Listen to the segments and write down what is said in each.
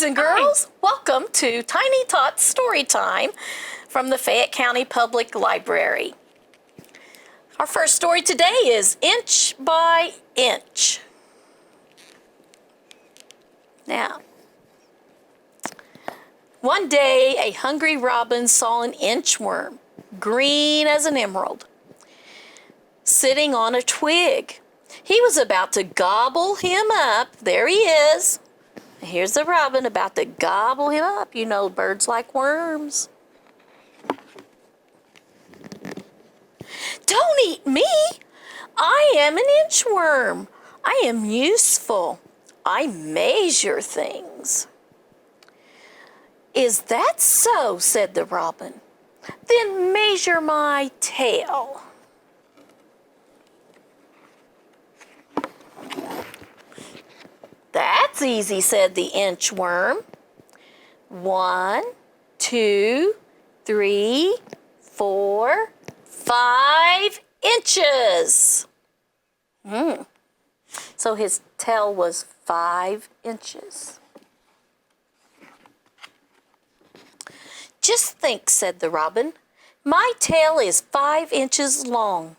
boys and girls. Welcome to Tiny Tots Storytime from the Fayette County Public Library. Our first story today is Inch by Inch. Now, one day a hungry robin saw an inchworm, green as an emerald, sitting on a twig. He was about to gobble him up. There he is. Here's the robin about to gobble him up. You know, birds like worms. Don't eat me. I am an inchworm. I am useful. I measure things. Is that so? Said the robin. Then measure my tail. That's easy, said the inchworm. 1, 2, 3, 4, 5 inches. So his tail was 5 inches. Just think, said the robin. My tail is 5 inches long.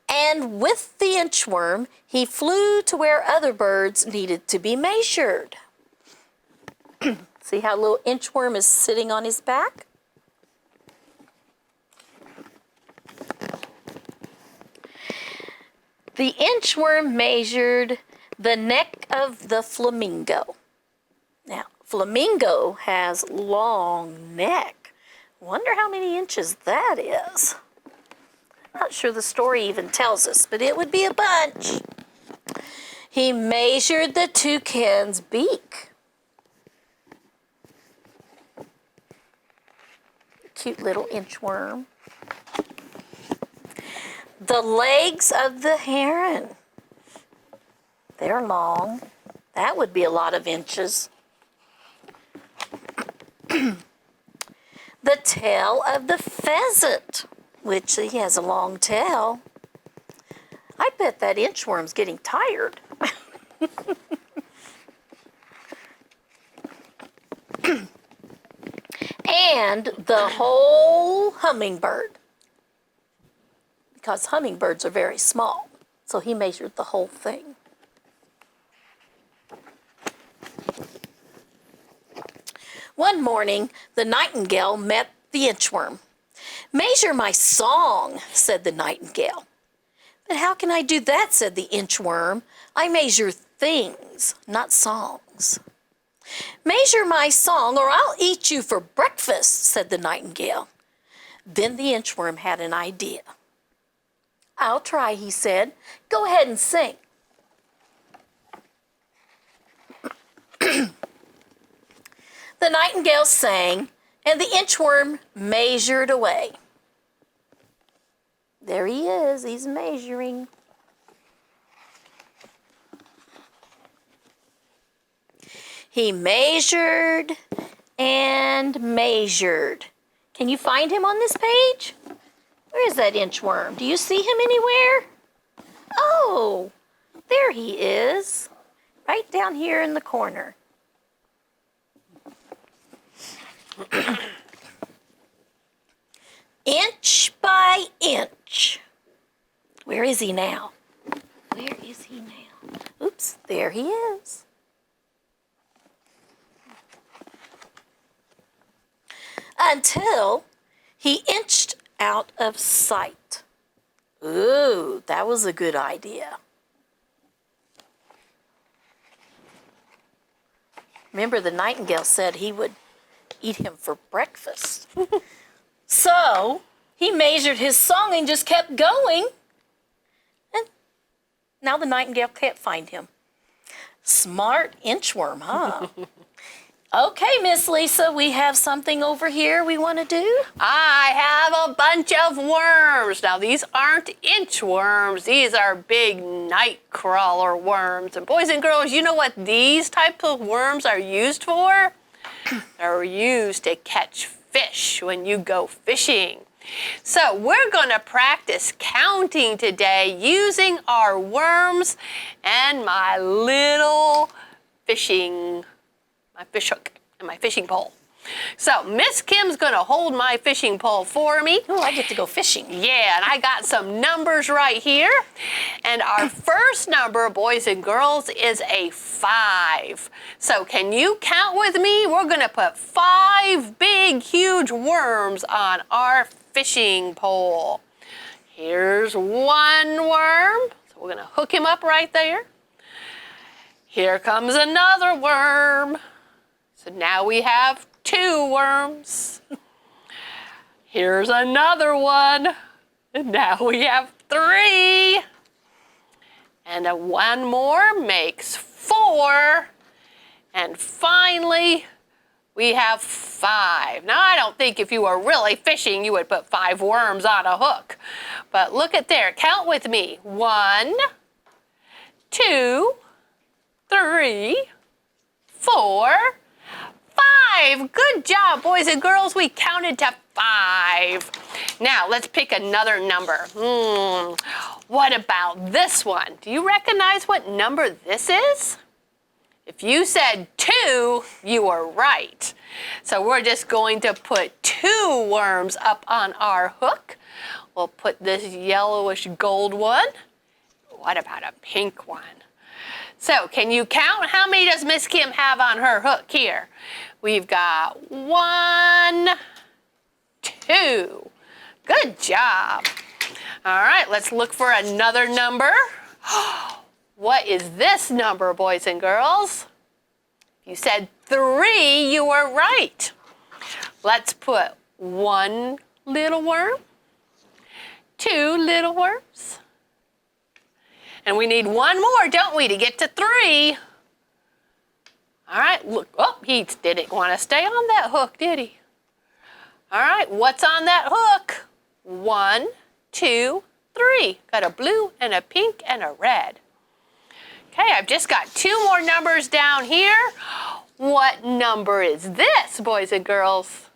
And with the inchworm, he flew to where other birds needed to be measured. See how little inchworm is sitting on his back? The inchworm measured the neck of the flamingo. Now, flamingo has long neck. Wonder how many inches that is. Not sure the story even tells us, but it would be a bunch. He measured the toucan's beak. Cute little inchworm. The legs of the heron. They're long. That would be a lot of inches. The tail of the pheasant, which he has a long tail. I bet that inchworm's getting tired. And the whole hummingbird, because hummingbirds are very small, so he measured the whole thing. One morning, the nightingale met the inchworm. Measure my song, said the nightingale. But how can I do that, said the inchworm. I measure things, not songs. Measure my song or I'll eat you for breakfast, said the nightingale. Then the inchworm had an idea. I'll try, he said. Go ahead and sing. The nightingale sang, and the inchworm measured away. There he is, he's measuring. He measured and measured. Can you find him on this page? Where is that inchworm? Do you see him anywhere? Oh, there he is, right down here in the corner. Inch by inch. Where is he now? Where is he now? Oops, there he is. Until he inched out of sight. Ooh, that was a good idea. Remember, the nightingale said he would eat him for breakfast. So he measured his song and just kept going. And now the nightingale can't find him. Smart inchworm, huh? Okay, Miss Lisa, we have something over here we want to do. I have a bunch of worms. Now, these aren't inchworms. These are big night crawler worms. And boys and girls, you know what these types of worms are used for? They're used to catch fish when you go fishing. So we're going to practice counting today using our worms and my little fishing my fish hook and my fishing pole. So Miss Kim's gonna hold my fishing pole for me. Oh, I get to go fishing. Yeah, and I got some numbers right here. And our first number, boys and girls, is a 5. So can you count with me? We're gonna put 5 big, huge worms on our fishing pole. Here's one worm. So we're gonna hook him up right there. Here comes another worm. So now we have 2 worms. Here's another one. And now we have 3. And one more makes 4. And finally, we have 5. Now, I don't think if you were really fishing, you would put 5 worms on a hook. But look at there. Count with me. 1, 2, 3, 4, 5. Good job, boys and girls. We counted to 5. Now, let's pick another number. What about this one? Do you recognize what number this is? If you said 2, you were right. So we're just going to put 2 worms up on our hook. We'll put this yellowish gold one. What about a pink one? So can you count? How many does Miss Kim have on her hook here? We've got 1, 2. Good job. All right, let's look for another number. What is this number, boys and girls? You said 3, you were right. Let's put 1 little worm, 2 little worms. And we need 1 more, don't we, to get to 3. All right, look, oh, he didn't want to stay on that hook, did he? All right, what's on that hook? 1, 2, 3. Got a blue and a pink and a red. Okay, I've just got 2 more numbers down here. What number is this, boys and girls?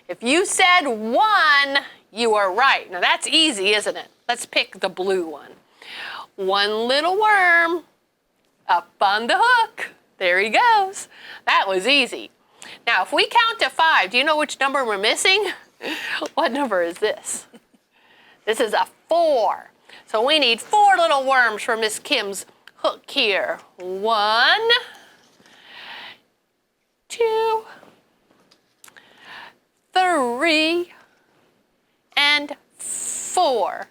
If you said 1, you were right. Now that's easy, isn't it? Let's pick the blue one. 1 little worm up on the hook. There he goes. That was easy. Now, if we count to 5, do you know which number we're missing? What number is this? This is a 4. So we need 4 little worms for Miss Kim's hook here. 1, 2, 3, and 4.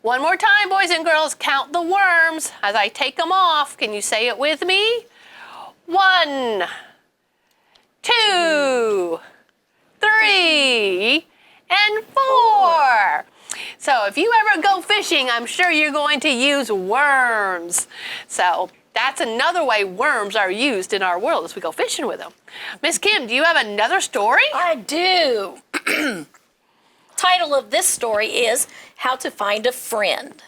One more time, boys and girls, count the worms as I take them off. Can you say it with me? 1, 2, 3, and 4. So if you ever go fishing, I'm sure you're going to use worms. So that's another way worms are used in our world as we go fishing with them. Miss Kim, do you have another story? I do. Title of this story is How to Find a Friend.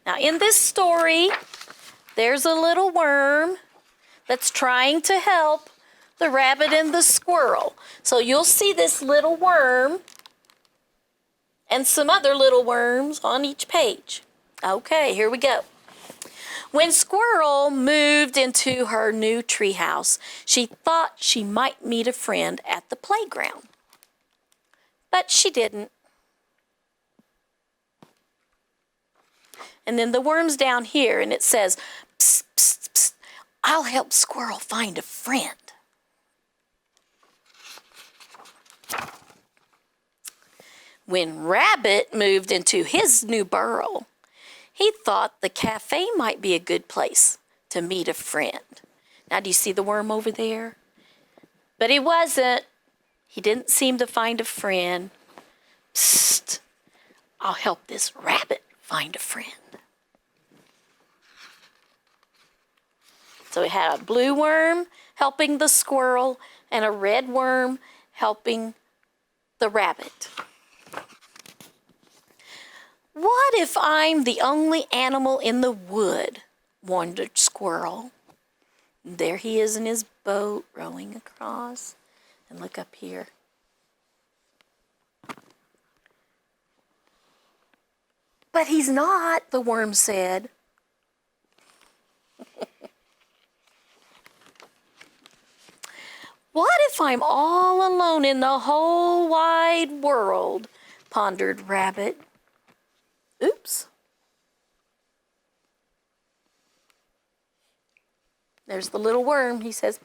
Now in this story, there's a little worm that's trying to help the rabbit and the squirrel. So you'll see this little worm and some other little worms on each page. Okay, here we go. When Squirrel moved into her new treehouse, she thought she might meet a friend at the playground. But she didn't. And then the worm's down here, and it says, psst, psst, psst, I'll help Squirrel find a friend. When Rabbit moved into his new burrow, he thought the cafe might be a good place to meet a friend. Now, do you see the worm over there? But he wasn't. He didn't seem to find a friend. Psst, I'll help this rabbit find a friend. So we had a blue worm helping the squirrel and a red worm helping the rabbit. What if I'm the only animal in the wood? Wondered Squirrel. There he is in his boat rowing across. And look up here. But he's not, the worm said. if I'm all alone in the whole wide world? Pondered Rabbit. Oops. There's the little worm. He says,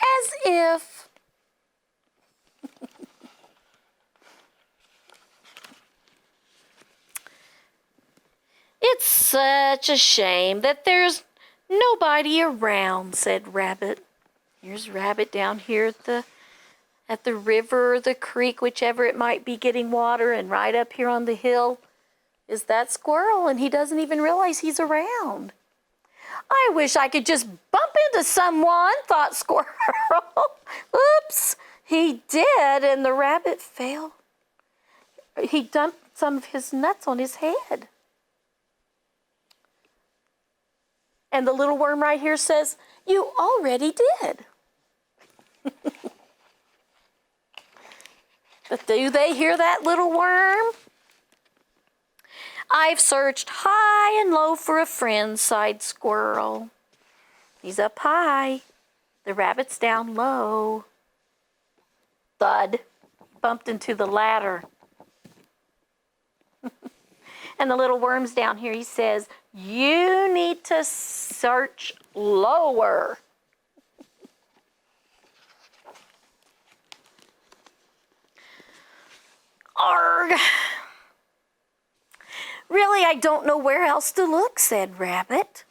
as if. It's such a shame that there's nobody around, said Rabbit. Here's Rabbit down here at the river or the creek, whichever it might be, getting water, and right up here on the hill is that squirrel, and he doesn't even realize he's around. I wish I could just bump into someone, thought Squirrel. Oops, he did, and the rabbit fell. He dumped some of his nuts on his head. And the little worm right here says, you already did. But do they hear that little worm? I've searched high and low for a friend, sighed Squirrel. He's up high. The rabbit's down low. Thud. Bumped into the ladder. And the little worm's down here. He says, you need to search lower. Arg. Really, I don't know where else to look, said Rabbit.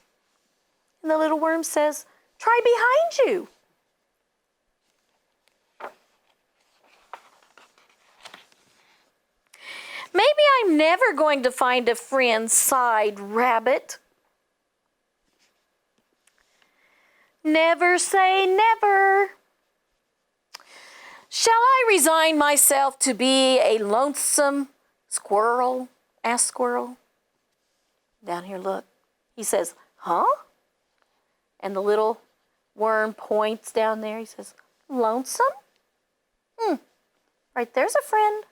And the little worm says, try behind you. Maybe I'm never going to find a friend, sighed Rabbit. Never say never. Shall I resign myself to be a lonesome squirrel? Asked Squirrel. Down here, look. He says, huh? And the little worm points down there. He says, lonesome? Right there's a friend.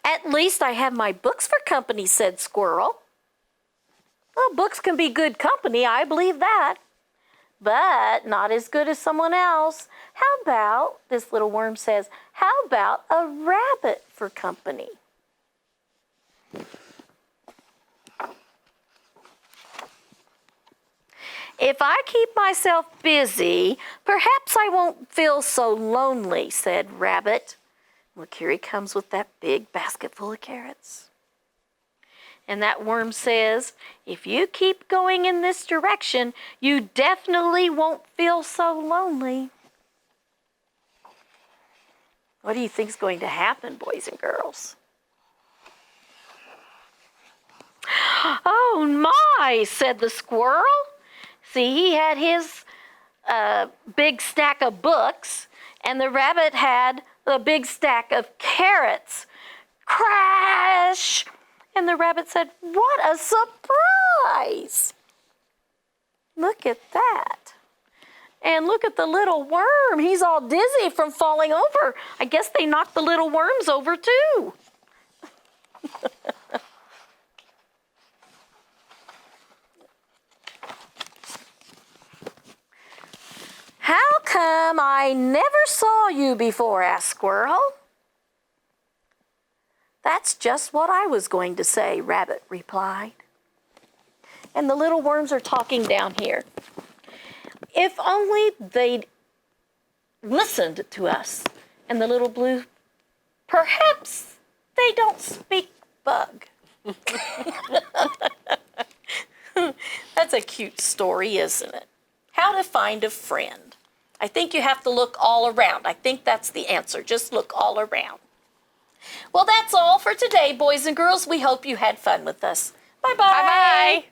At least I have my books for company, said Squirrel. Well, books can be good company, I believe that. But not as good as someone else. How about, this little worm says, how about a rabbit for company? If I keep myself busy, perhaps I won't feel so lonely, said Rabbit. Look, here he comes with that big basket full of carrots. And that worm says, if you keep going in this direction, you definitely won't feel so lonely. What do you think is going to happen, boys and girls? Oh my, said the squirrel. See, he had his big stack of books, and the rabbit had a big stack of carrots. Crash! And the rabbit said, what a surprise! Look at that. And look at the little worm. He's all dizzy from falling over. I guess they knocked the little worms over too. How come I never saw you before? Asked Squirrel. That's just what I was going to say, Rabbit replied. And the little worms are talking down here. If only they'd listened to us. And the little blue, perhaps they don't speak bug. That's a cute story, isn't it? How to find a friend. I think you have to look all around. I think that's the answer. Just look all around. Well, that's all for today, boys and girls. We hope you had fun with us. Bye-bye. Bye-bye.